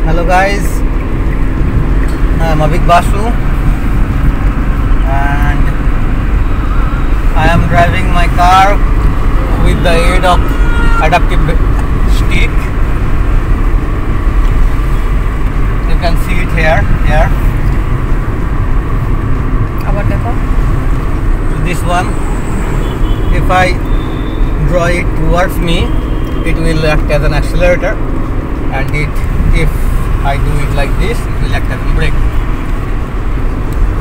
Hello guys, I'm Avik Basu and I am driving my car with the aid of adaptive stick. You can see it here. This one, if I draw it towards me, it will act as an accelerator, and if I do it like this, it will act as a brake.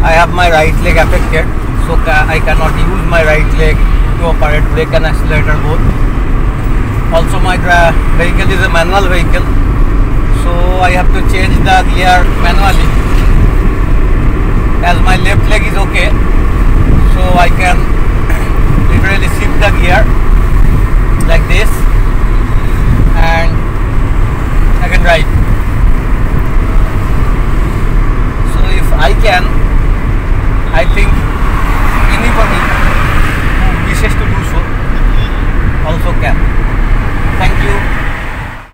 I have my right leg affected, so I cannot use my right leg to operate brake and accelerator both. Also, my vehicle is a manual vehicle, so I have to change the gear manually.